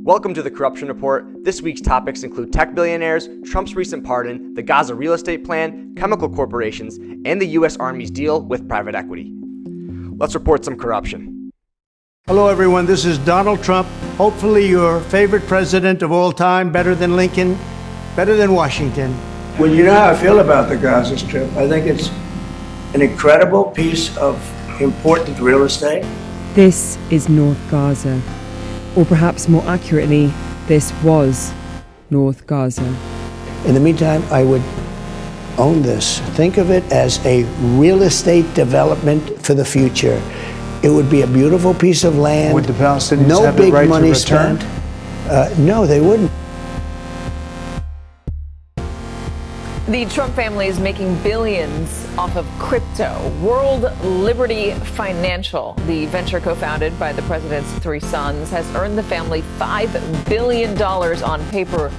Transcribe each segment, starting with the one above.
Welcome to the Corruption Report. This week's topics include tech billionaires, Trump's recent pardon, the Gaza real estate plan, chemical corporations, and the U.S. Army's deal with private equity. Let's report some corruption. Hello, everyone. This is Donald Trump. Hopefully your favorite president of all time, better than Lincoln, better than Washington. Well, you know how I feel about the Gaza Strip. I think it's an incredible piece of important real estate. This is North Gaza. Or perhaps more accurately, this was North Gaza. In the meantime, I would own this. Think of it as a real estate development for the future. It would be a beautiful piece of land. Would the Palestinians no have the big right money to return? spent. No, they wouldn't. The Trump family is making billions off of crypto. World Liberty Financial, the venture co-founded by the president's three sons, has earned the family $5 billion on paper.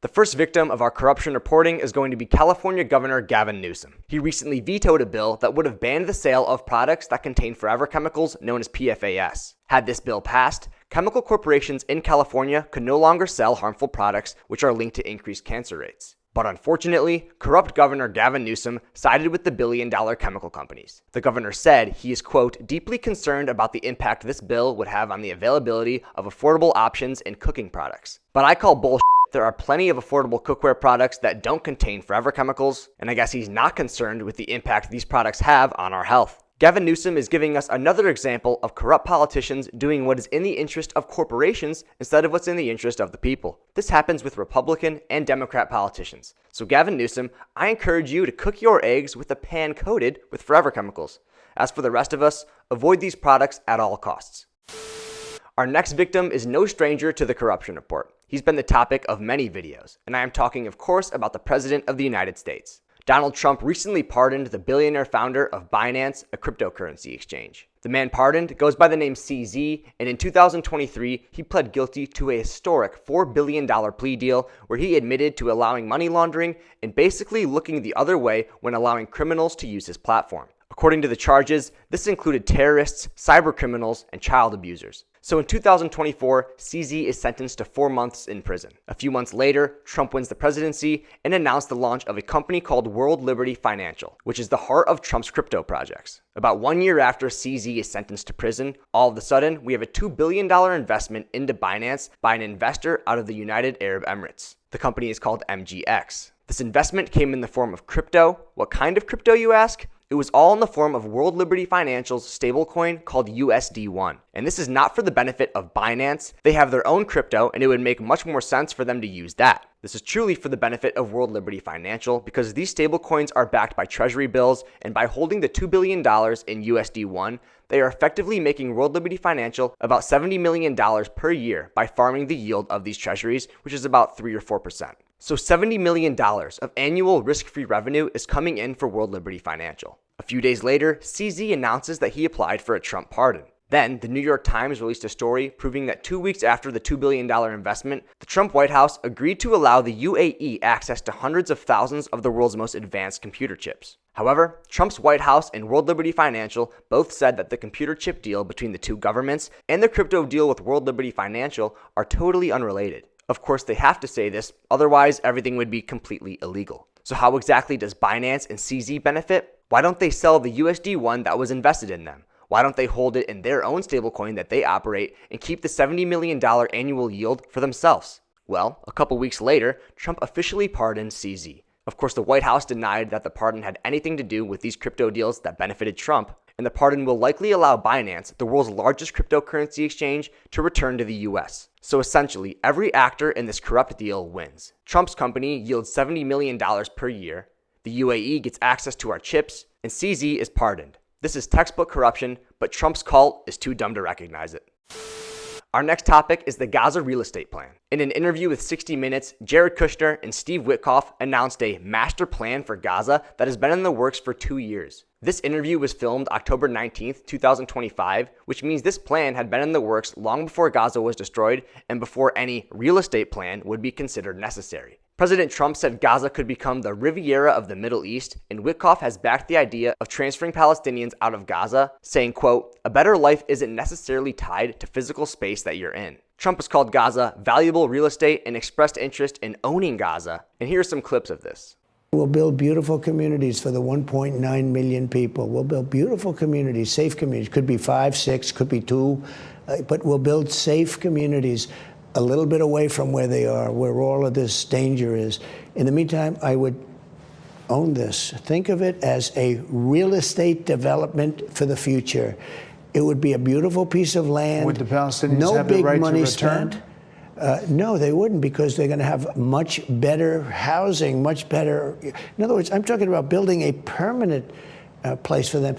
The first victim of our corruption reporting is going to be California Governor Gavin Newsom. He recently vetoed a bill that would have banned the sale of products that contain forever chemicals known as PFAS. Had this bill passed, chemical corporations in California could no longer sell harmful products which are linked to increased cancer rates. But unfortunately, corrupt Governor Gavin Newsom sided with the billion-dollar chemical companies. The governor said he is, quote, deeply concerned about the impact this bill would have on the availability of affordable options in cooking products. But I call bullshit. There are plenty of affordable cookware products that don't contain forever chemicals, and I guess he's not concerned with the impact these products have on our health. Gavin Newsom is giving us another example of corrupt politicians doing what is in the interest of corporations instead of what's in the interest of the people. This happens with Republican and Democrat politicians. So Gavin Newsom, I encourage you to cook your eggs with a pan coated with forever chemicals. As for the rest of us, avoid these products at all costs. Our next victim is no stranger to the Corruption Report. He's been the topic of many videos, and I am talking, of course, about the President of the United States. Donald Trump recently pardoned the billionaire founder of Binance, a cryptocurrency exchange. The man pardoned goes by the name CZ, and in 2023, he pled guilty to a historic $4 billion plea deal where he admitted to allowing money laundering and basically looking the other way when allowing criminals to use his platform. According to the charges, this included terrorists, cyber criminals, and child abusers. So in 2024, CZ is sentenced to 4 months in prison. A few months later, Trump wins the presidency and announced the launch of a company called World Liberty Financial, which is the heart of Trump's crypto projects. About 1 year after CZ is sentenced to prison, all of a sudden, we have a $2 billion investment into Binance by an investor out of the United Arab Emirates. The company is called MGX. This investment came in the form of crypto. What kind of crypto, you ask? It was all in the form of World Liberty Financial's stablecoin called USD1. And this is not for the benefit of Binance. They have their own crypto, and it would make much more sense for them to use that. This is truly for the benefit of World Liberty Financial because these stablecoins are backed by treasury bills, and by holding the $2 billion in USD1, they are effectively making World Liberty Financial about $70 million per year by farming the yield of these treasuries, which is about 3 or 4%. So $70 million of annual risk-free revenue is coming in for World Liberty Financial. A few days later, CZ announces that he applied for a Trump pardon. Then, the New York Times released a story proving that 2 weeks after the $2 billion investment, the Trump White House agreed to allow the UAE access to hundreds of thousands of the world's most advanced computer chips. However, Trump's White House and World Liberty Financial both said that the computer chip deal between the two governments and the crypto deal with World Liberty Financial are totally unrelated. Of course, they have to say this, otherwise everything would be completely illegal. So how exactly does Binance and CZ benefit? Why don't they sell the USD1 that was invested in them? Why don't they hold it in their own stablecoin that they operate and keep the $70 million annual yield for themselves? Well, a couple weeks later, Trump officially pardoned CZ. Of course, the White House denied that the pardon had anything to do with these crypto deals that benefited Trump, and the pardon will likely allow Binance, the world's largest cryptocurrency exchange, to return to the US. So essentially, every actor in this corrupt deal wins. Trump's company yields $70 million per year, the UAE gets access to our chips, and CZ is pardoned. This is textbook corruption, but Trump's cult is too dumb to recognize it. Our next topic is the Gaza real estate plan. In an interview with 60 Minutes, Jared Kushner and Steve Witkoff announced a master plan for Gaza that has been in the works for 2 years. This interview was filmed October 19th, 2025, which means this plan had been in the works long before Gaza was destroyed and before any real estate plan would be considered necessary. President Trump said Gaza could become the Riviera of the Middle East, and Witkoff has backed the idea of transferring Palestinians out of Gaza, saying, quote, "A better life isn't necessarily tied to physical space that you're in. Trump has called Gaza valuable real estate and expressed interest in owning Gaza. And here are some clips of this. We'll build beautiful communities for the 1.9 million people. We'll build beautiful communities, safe communities. Could be 5, 6, could be 2, but we'll build safe communities a little bit away from where they are, where all of this danger is. In the meantime, I would own this. Think of it as a real estate development for the future. It would be a beautiful piece of land. Would the Palestinians no have the big right money to return? spent. No, they wouldn't, because they're going to have much better housing, much better. In other words, I'm talking about building a permanent place for them.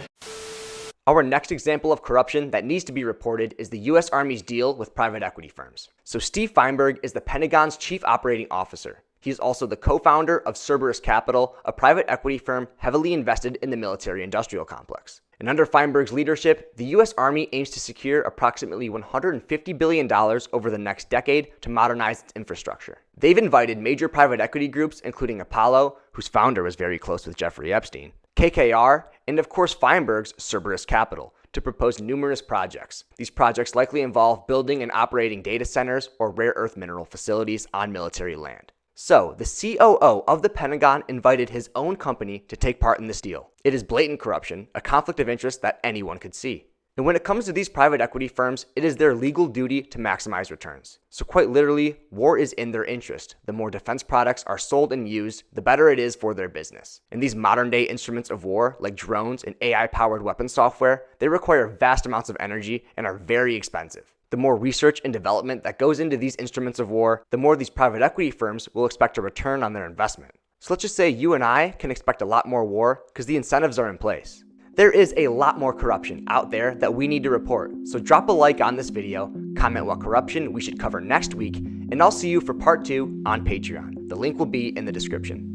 Our next example of corruption that needs to be reported is the U.S. Army's deal with private equity firms. So Steve Feinberg is the Pentagon's chief operating officer. He is also the co-founder of Cerberus Capital, a private equity firm heavily invested in the military-industrial complex. And under Feinberg's leadership, the U.S. Army aims to secure approximately $150 billion over the next decade to modernize its infrastructure. They've invited major private equity groups, including Apollo, whose founder was very close with Jeffrey Epstein, KKR, and of course Feinberg's Cerberus Capital, to propose numerous projects. These projects likely involve building and operating data centers or rare earth mineral facilities on military land. So, the COO of the Pentagon invited his own company to take part in this deal. It is blatant corruption, a conflict of interest that anyone could see. And when it comes to these private equity firms, it is their legal duty to maximize returns. So quite literally, war is in their interest. The more defense products are sold and used, the better it is for their business. And these modern-day instruments of war, like drones and AI-powered weapon software, they require vast amounts of energy and are very expensive. The more research and development that goes into these instruments of war, the more these private equity firms will expect a return on their investment. So let's just say you and I can expect a lot more war because the incentives are in place. There is a lot more corruption out there that we need to report, so drop a like on this video, comment what corruption we should cover next week, and I'll see you for part 2 on Patreon. The link will be in the description.